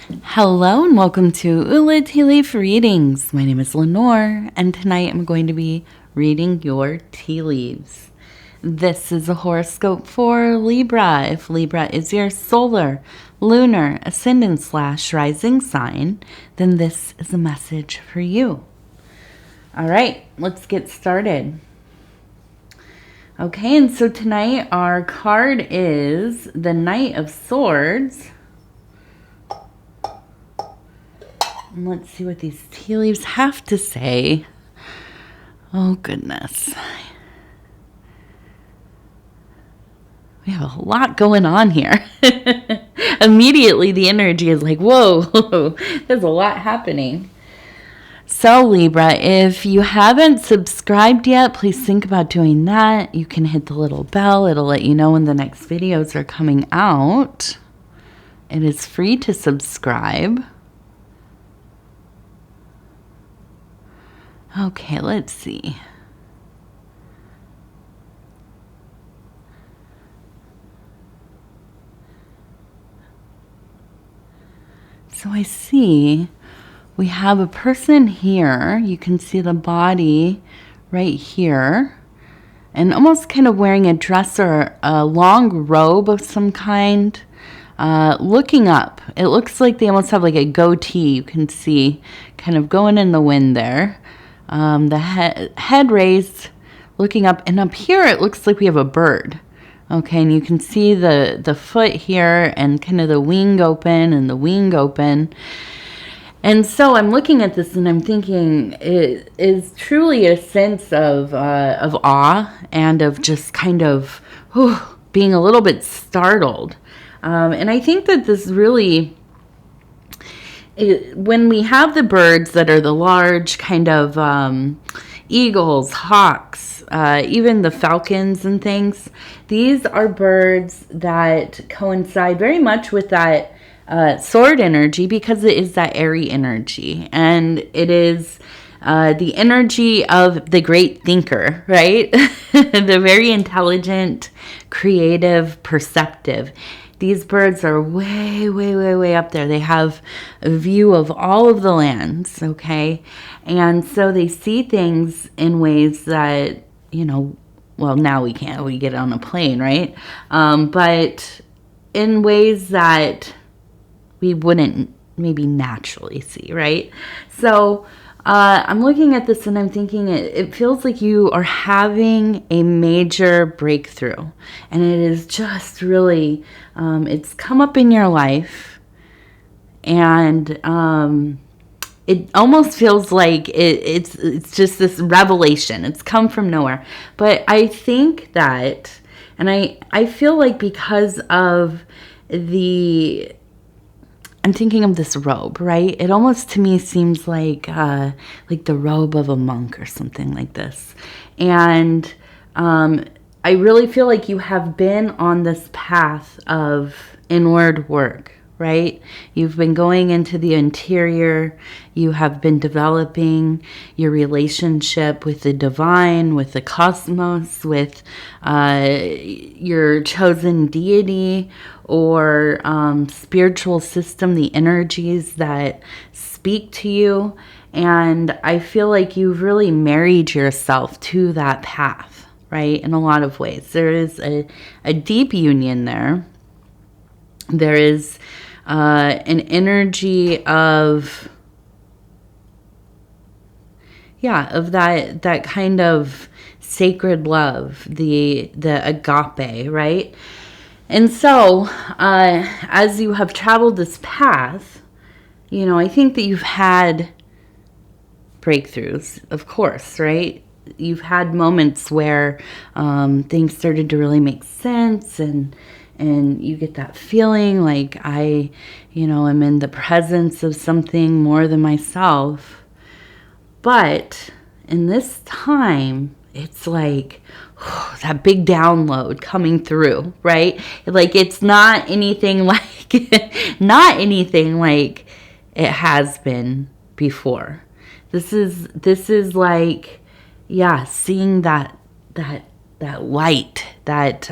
Hello and welcome to Ula Tea Leaf Readings. My name is Lenor, and tonight I'm going to be reading your tea leaves. This is a horoscope for Libra. If Libra is your solar, lunar, ascendant / rising sign, then this is a message for you. All right, let's get started. Okay, and so tonight our card is the Knight of Swords. And let's see what these tea leaves have to say. Oh, goodness. We have a lot going on here. Immediately, the energy is like, whoa, there's a lot happening. So, Libra, if you haven't subscribed yet, please think about doing that. You can hit the little bell. It'll let you know when the next videos are coming out. It is free to subscribe. Okay, let's see. So I see we have a person here. You can see the body right here. And almost kind of wearing a dress or a long robe of some kind. Looking up. It looks like they almost have like a goatee. You can see kind of going in the wind there. The head raised, looking up, and up here it looks like we have a bird. Okay, and you can see the foot here and kind of the wing open and the wing open. And so I'm looking at this and I'm thinking it is truly a sense of awe and of just kind of being a little bit startled. And I think that this really... when we have the birds that are the large kind of eagles, hawks, even the falcons and things, these are birds that coincide very much with that sword energy because it is that airy energy. And it is the energy of the great thinker, right? The very intelligent, creative, perceptive. These birds are way, way, way, way up there. They have a view of all of the lands, okay? And so they see things in ways that, well, now we can't. We get on a plane, right? But in ways that we wouldn't maybe naturally see, right? So I'm looking at this and I'm thinking it feels like you are having a major breakthrough. And it is just really, it's come up in your life. And it almost feels like it's just this revelation. It's come from nowhere. But I think that, and I feel like because of I'm thinking of this robe, right? It almost to me seems like the robe of a monk or something like this. And I really feel like you have been on this path of inward work, right? You've been going into the interior. You have been developing your relationship with the divine, with the cosmos, with your chosen deity or spiritual system, the energies that speak to you. And I feel like you've really married yourself to that path, right? In a lot of ways. There is a deep union there. There is an energy of that kind of sacred love, the agape, right? And so, as you have traveled this path, I think that you've had breakthroughs, of course, right? You've had moments where things started to really make sense, and you get that feeling like I am in the presence of something more than myself. But in this time, it's like that big download coming through, right? Like it's not anything like it has been before. This is like, seeing that light, that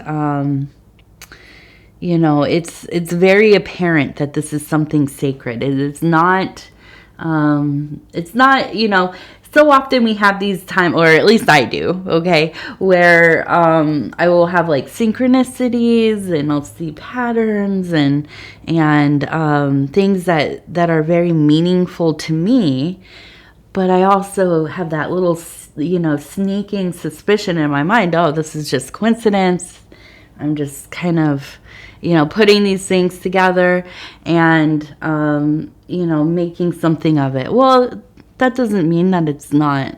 You know, it's very apparent that this is something sacred. It is not, you know, so often we have these time, or at least I do, okay, where I will have like synchronicities and I'll see patterns and things that are very meaningful to me. But I also have that little, you know, sneaking suspicion in my mind, oh, this is just coincidence. I'm just kind of, you know, putting these things together and, you know, making something of it. Well, that doesn't mean that it's not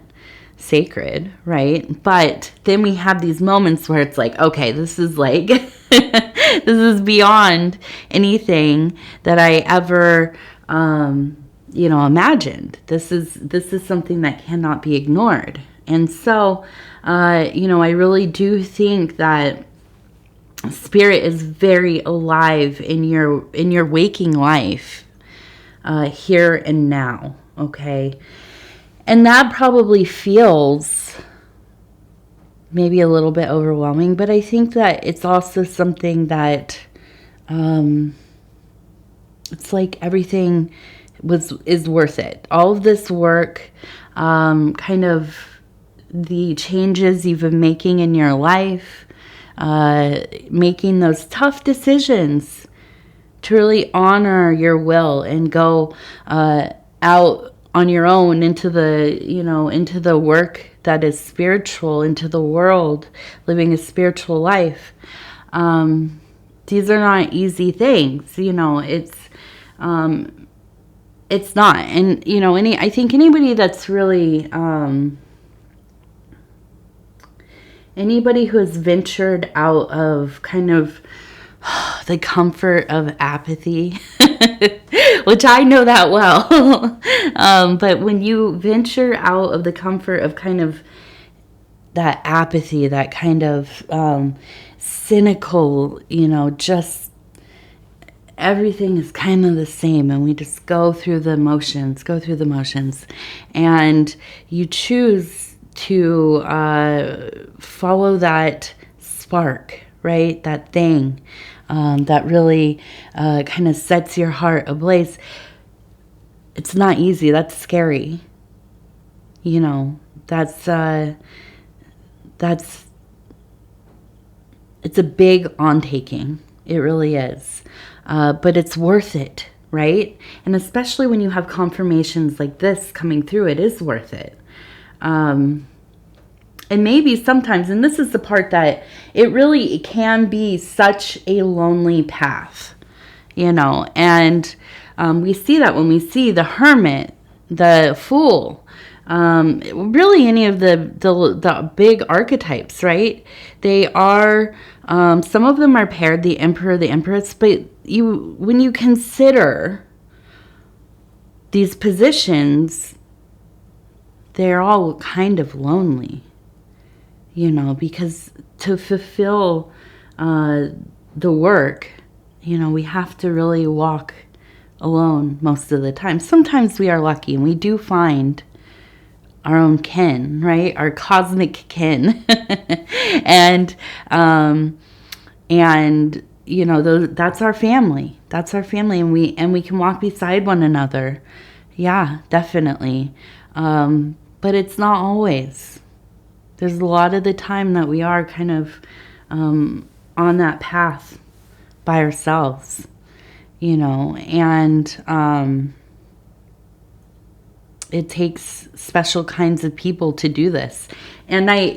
sacred, right? But then we have these moments where it's like, okay, this is like, this is beyond anything that I ever, you know, imagined. This is something that cannot be ignored. And so, you know, I really do think that spirit is very alive in your waking life, here and now, okay? And that probably feels maybe a little bit overwhelming, but I think that it's also something that it's like everything is worth it. All of this work, kind of the changes you've been making in your life, making those tough decisions to really honor your will and go out on your own into the, you know, into the work that is spiritual, into the world, living a spiritual life. These are not easy things, you know, it's not. And, you know, I think anybody that's really, anybody who has ventured out of kind of the comfort of apathy, which I know that well. But when you venture out of the comfort of kind of that apathy, that kind of cynical, you know, just everything is kind of the same and we just go through the motions, and you choose to follow that spark, right? That thing that really kind of sets your heart ablaze. It's not easy. That's scary. You know, it's a big on-taking. It really is. But it's worth it, right? And especially when you have confirmations like this coming through, it is worth it. And maybe sometimes, and this is the part that it can be such a lonely path, you know, and we see that when we see the hermit, the fool, really any of the big archetypes, right? They are, some of them are paired, the emperor, the empress, but when you consider these positions, they're all kind of lonely, you know, because to fulfill the work, you know, we have to really walk alone most of the time. Sometimes we are lucky and we do find our own kin, right? Our cosmic kin. and you know, that's our family. That's our family, and we can walk beside one another. Yeah, definitely. But it's not always. There's a lot of the time that we are kind of on that path by ourselves, you know, and it takes special kinds of people to do this. And I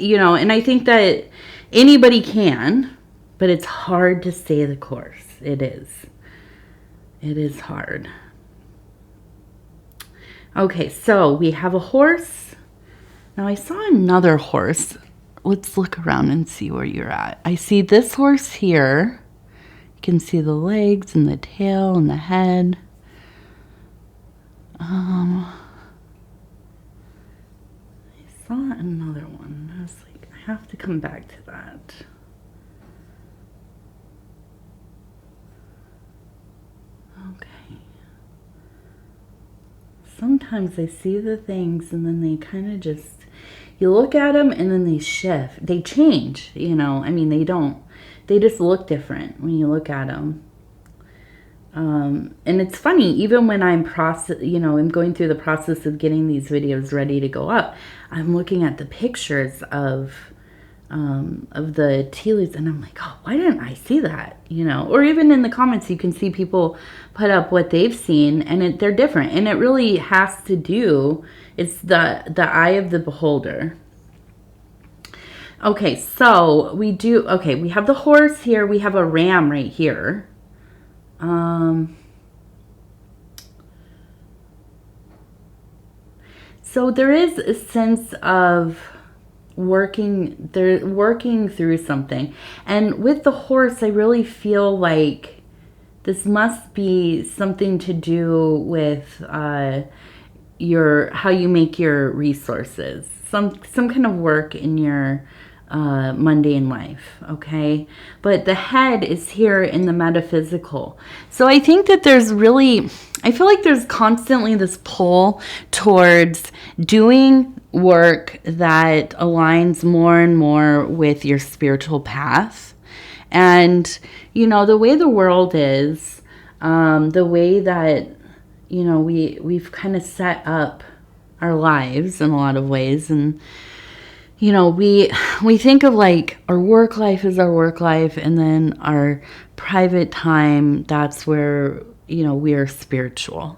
think that anybody can, but it's hard to stay the course. It is. It is hard. Okay, so we have a horse. Now I saw another horse. Let's look around and see where you're at. I see this horse here. You can see the legs and the tail and the head. I saw another one. I was like, I have to come back to that. Okay. Sometimes I see the things and then they kind of just, you look at them and then they shift. They change, you know. I mean, they don't they just look different when you look at them. And it's funny, even when I'm I'm going through the process of getting these videos ready to go up, I'm looking at the pictures of the tea leaves, and I'm like, oh, why didn't I see that? Or even in the comments, you can see people put up what they've seen, and they're different. And it really has to do, it's the eye of the beholder. Okay, so we have the horse here. We have a ram right here. So there is a sense of working through something. And with the horse, I really feel like this must be something to do with how you make your resources. Some kind of work in your mundane life, okay? But the head is here in the metaphysical. So I think that I feel like there's constantly this pull towards doing work that aligns more and more with your spiritual path. And, the way the world is, the way that, we've kind of set up our lives in a lot of ways. And, we think of like our work life is our work life, and then our private time, that's where, we are spiritual.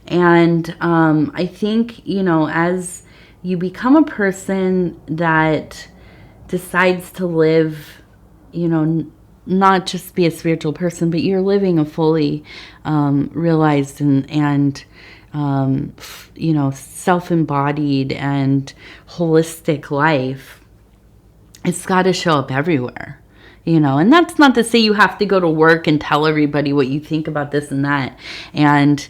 And I think, as you become a person that decides to live, not just be a spiritual person, but you're living a fully realized and self-embodied and holistic life, it's got to show up everywhere, and that's not to say you have to go to work and tell everybody what you think about this and that, and,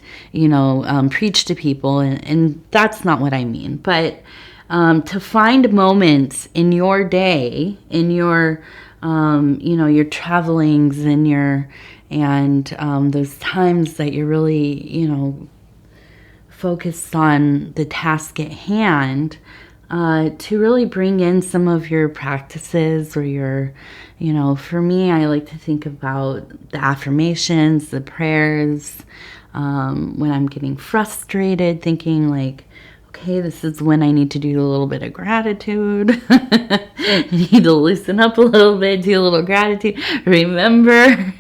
preach to people. And that's not what I mean. But to find moments in your day, in your, your travelings and those times that you're really, focused on the task at hand, to really bring in some of your practices or your, for me, I like to think about the affirmations, the prayers, when I'm getting frustrated, thinking like, okay, this is when I need to do a little bit of gratitude. I need to loosen up a little bit, do a little gratitude, remember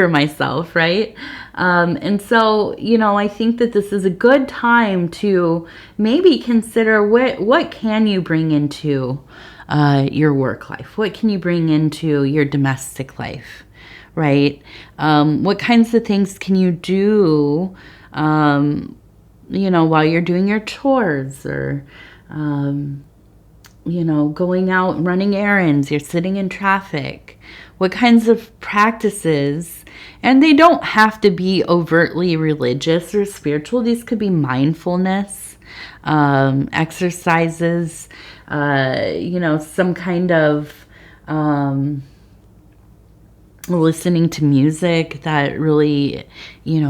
myself, right? And so, I think that this is a good time to maybe consider what can you bring into your work life? What can you bring into your domestic life, right? What kinds of things can you do, while you're doing your chores, or, going out and running errands, you're sitting in traffic. What kinds of practices, and they don't have to be overtly religious or spiritual. These could be mindfulness, exercises, some kind of listening to music that really,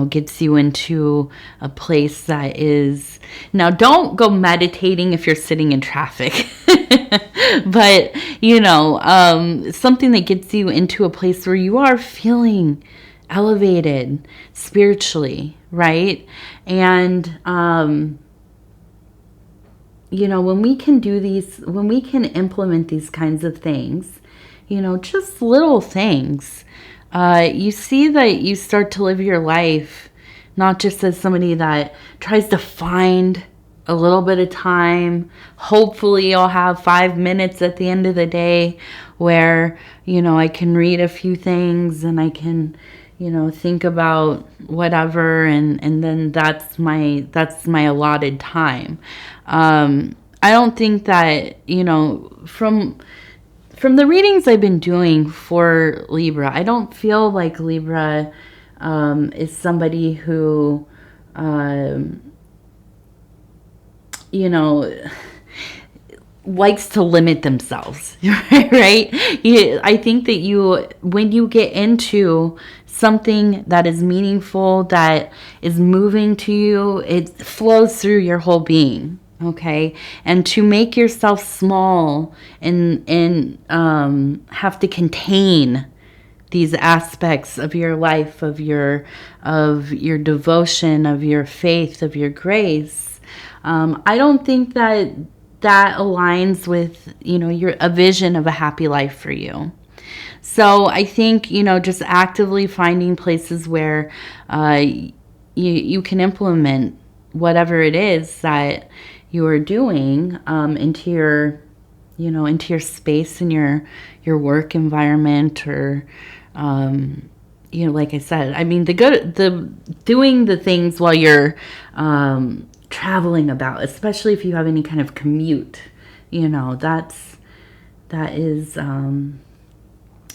gets you into a place that is... Now, don't go meditating if you're sitting in traffic. But, something that gets you into a place where you are feeling elevated spiritually, right? And, when we can do these, when we can implement these kinds of things, just little things, you see that you start to live your life not just as somebody that tries to find a little bit of time. Hopefully I'll have 5 minutes at the end of the day where, I can read a few things and I can, think about whatever, and then that's my allotted time. I don't think that, from the readings I've been doing for Libra, I don't feel like Libra is somebody who, likes to limit themselves, right? I think that when you get into something that is meaningful, that is moving to you, it flows through your whole being, Okay, and to make yourself small and have to contain these aspects of your life, of your devotion, of your faith, of your grace. I don't think that aligns with, a vision of a happy life for you. So I think, just actively finding places where you can implement whatever it is that you are doing into your space and your work environment, or like I said, I mean, the doing the things while you're traveling about, especially if you have any kind of commute, that is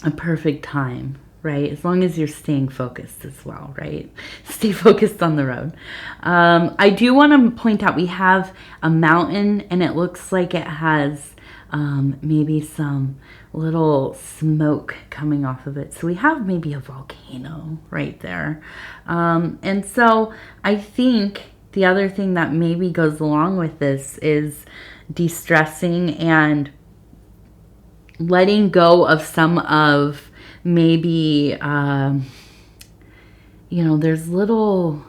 a perfect time, right? As long as you're staying focused as well, right? Stay focused on the road. I do want to point out we have a mountain, and it looks like it has maybe some little smoke coming off of it. So we have maybe a volcano right there. And so I think the other thing that maybe goes along with this is de-stressing and letting go of some of maybe, there's little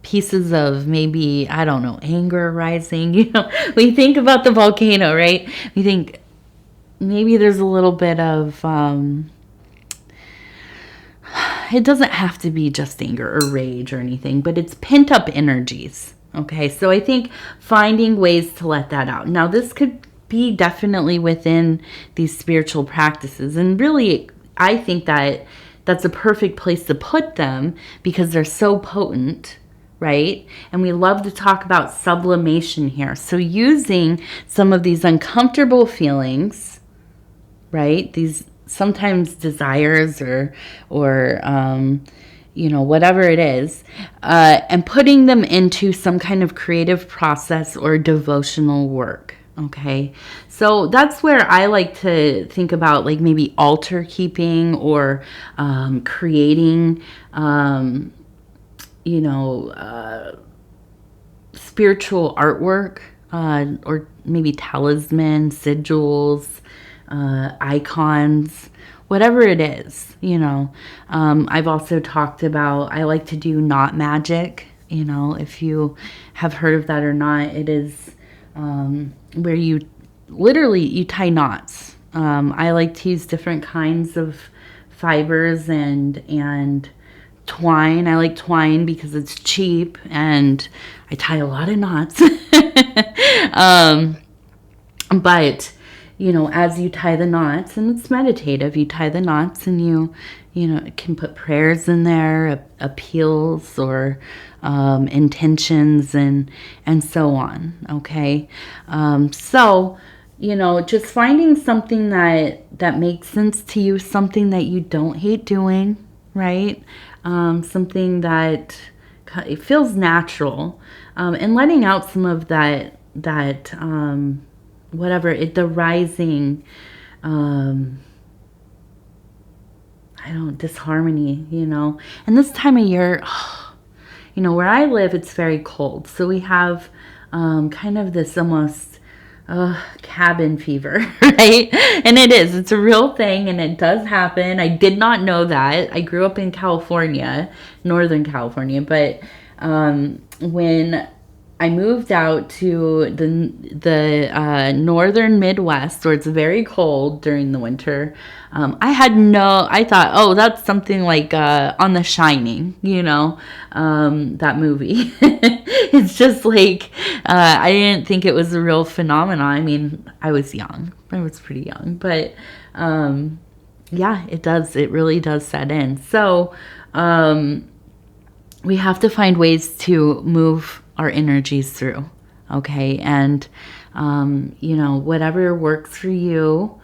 pieces of maybe, I don't know, anger rising. We think about the volcano, right? We think maybe there's a little bit of, it doesn't have to be just anger or rage or anything, but it's pent up energies. Okay, so I think finding ways to let that out. Now, this could be definitely within these spiritual practices. And really, I think that that's a perfect place to put them because they're so potent, right? And we love to talk about sublimation here. So using some of these uncomfortable feelings, right? These sometimes desires or whatever it is, and putting them into some kind of creative process or devotional work. Okay, so that's where I like to think about, like maybe altar keeping or creating, spiritual artwork, or maybe talisman, sigils, icons, whatever it is, I've also talked about, I like to do knot magic, if you have heard of that or not. It is where you tie knots. I like to use different kinds of fibers and twine. I like twine because it's cheap and I tie a lot of knots. But as you tie the knots, and it's meditative, you tie the knots and you can put prayers in there, appeals or intentions and so on. Okay. So, just finding something that makes sense to you, something that you don't hate doing, right? Something that it feels natural, and letting out some of that the rising, disharmony, and this time of year, where I live, it's very cold. So we have, kind of this almost, cabin fever, right? And it's a real thing and it does happen. I did not know that. I grew up in California, Northern California, but, when I moved out to the northern Midwest, where it's very cold during the winter. I thought, oh, that's something like on The Shining, that movie. It's just like, I didn't think it was a real phenomenon. I mean, I was young. I was pretty young. But, yeah, it does. It really does set in. So, we have to find ways to move our energies through, okay? And, whatever works for you,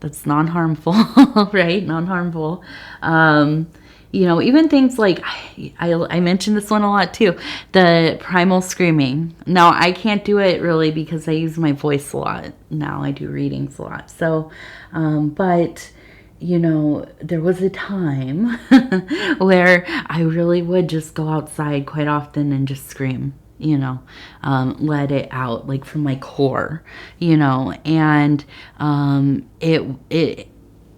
that's non-harmful, right? Non-harmful. Even things like, I mentioned this one a lot too, the primal screaming. Now, I can't do it really because I use my voice a lot now. I do readings a lot. So, but, you know, there was a time where I really would just go outside quite often and just scream, you know, let it out, like from my core, you know, and it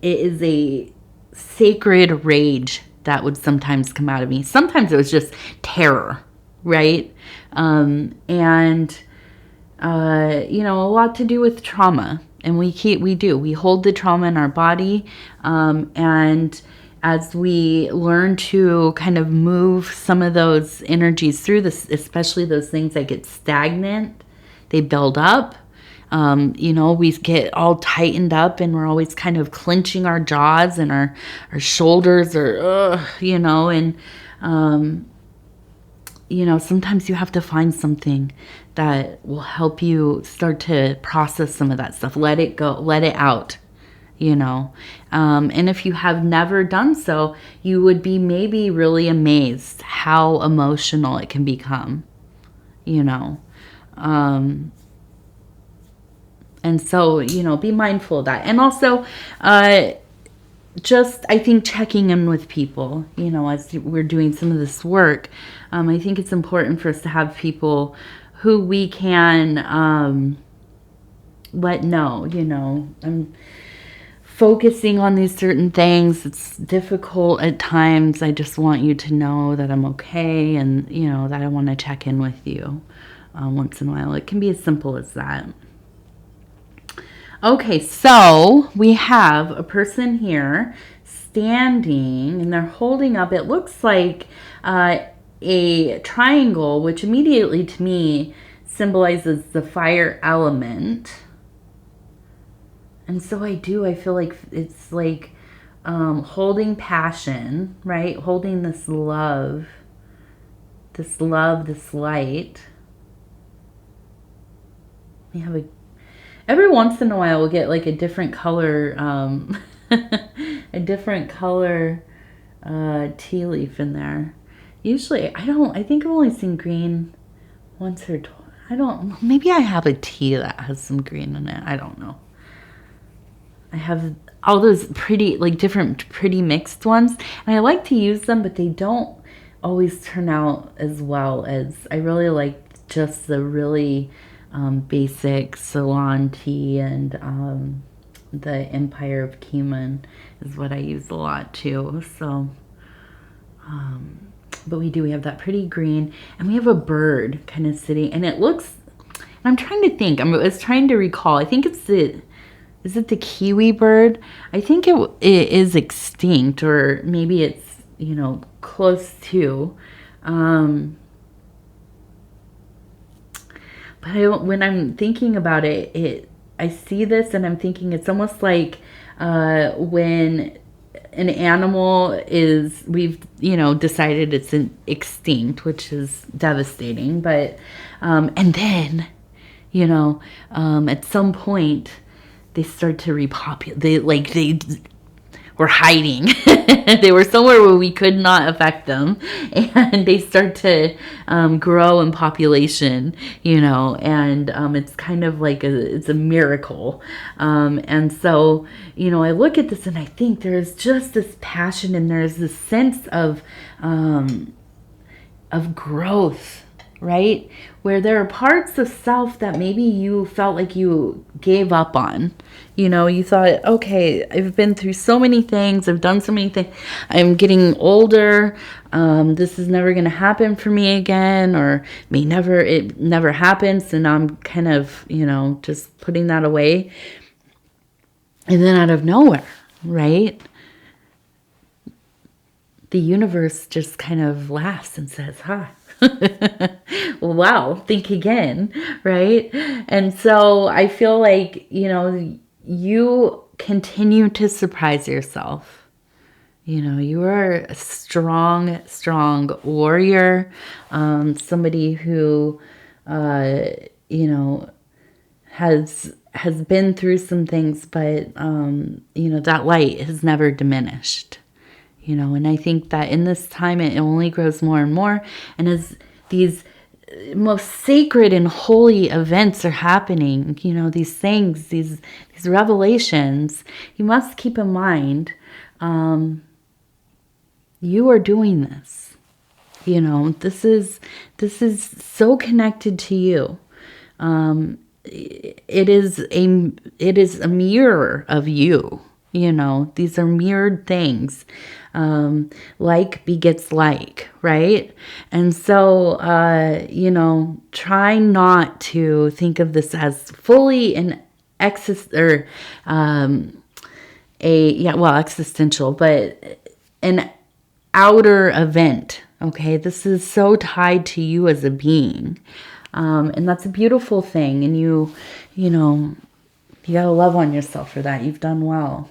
is a sacred rage that would sometimes come out of me. Sometimes it was just terror, right? And you know, a lot to do with trauma. And we hold the trauma in our body. And as we learn to kind of move some of those energies through this, especially those things that get stagnant, they build up. You know, we get all tightened up and we're always kind of clenching our jaws and our shoulders or, you know, and, you know, sometimes you have to find something that will help you start to process some of that stuff. Let it go, let it out, you know. And if you have never done so, you would be maybe really amazed how emotional it can become, you know. And so, you know, be mindful of that. And also, just, I think, checking in with people, you know, as we're doing some of this work. I think it's important for us to have people who we can let know, you know, I'm focusing on these certain things. It's difficult at times. I just want you to know that I'm okay and, you know, that I want to check in with you once in a while. It can be as simple as that. Okay, so we have a person here standing and they're holding up, it looks like a triangle, which immediately to me symbolizes the fire element. And so I feel like it's like holding passion, right? Holding this love, this light. We have every once in a while we'll get like a different color, a different color tea leaf in there. Usually, I think I've only seen green once or twice. Maybe I have a tea that has some green in it. I don't know. I have all those pretty, like different pretty mixed ones. And I like to use them, but they don't always turn out as well as, I really like just the really basic Ceylon tea and the Empire of Keeman is what I use a lot too. So, but we have that pretty green, and we have a bird kind of sitting, and it looks, and I'm trying to think, I was trying to recall, I think it's is it the kiwi bird? I think it is extinct, or maybe it's, you know, close to. But when I'm thinking about it, I see this and I'm thinking it's almost like when an animal we've, you know, decided it's extinct, which is devastating. But, and then, you know, at some point they start to repopulate. They were hiding. They were somewhere where we could not affect them, and they start to grow in population, you know, and it's kind of like it's a miracle. And so, you know, I look at this and I think there's just this passion and there's this sense of growth, right? Where there are parts of self that maybe you felt like you gave up on. You know, you thought, okay, I've been through so many things. I've done so many things. I'm getting older. This is never going to happen for me again, or it never happens. And I'm kind of, you know, just putting that away. And then out of nowhere, right? The universe just kind of laughs and says, "Huh, wow, think again," right? And so I feel like, you know, you continue to surprise yourself. You know, you are a strong, strong warrior, somebody who, you know, has been through some things, but, you know, that light has never diminished. You know, and I think that in this time, it only grows more and more. And as these most sacred and holy events are happening, you know, these things, these revelations, you must keep in mind, you are doing this. You know, this is so connected to you. It is a mirror of you. You know, these are mirrored things. Like begets like, right? And so, you know, try not to think of this as fully an existential, but an outer event. Okay, this is so tied to you as a being, and that's a beautiful thing. And you know, you gotta love on yourself for that. You've done well.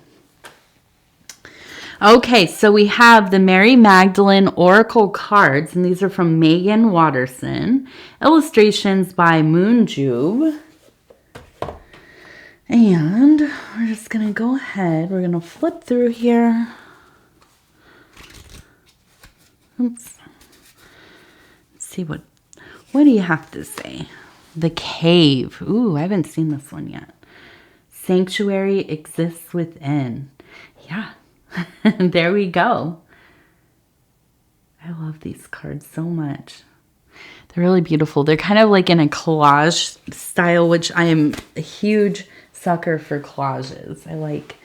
Okay, so we have the Mary Magdalene Oracle cards, and these are from Megan Watterson. Illustrations by Moonjube. And we're just going to go ahead. We're going to flip through here. Oops. Let's see what do you have to say? The Cave. Ooh, I haven't seen this one yet. Sanctuary exists within. Yeah. There we go. I love these cards so much. They're really beautiful. They're kind of like in a collage style, which I am a huge sucker for collages. I like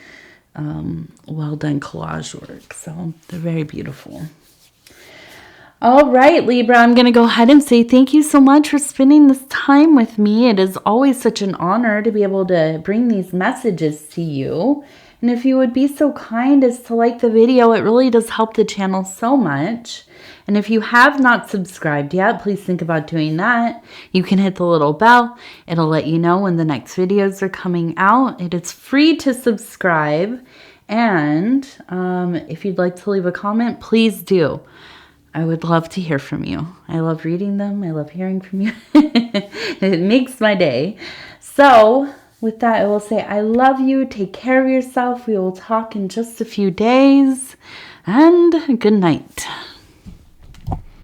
well done collage work. So they're very beautiful. All right, Libra, I'm going to go ahead and say thank you so much for spending this time with me. It is always such an honor to be able to bring these messages to you. And if you would be so kind as to like the video, it really does help the channel so much. And if you have not subscribed yet, please think about doing that. You can hit the little bell. It'll let you know when the next videos are coming out. It is free to subscribe. And if you'd like to leave a comment, please do. I would love to hear from you. I love reading them. I love hearing from you. It makes my day. So with that, I will say I love you. Take care of yourself. We will talk in just a few days. And good night.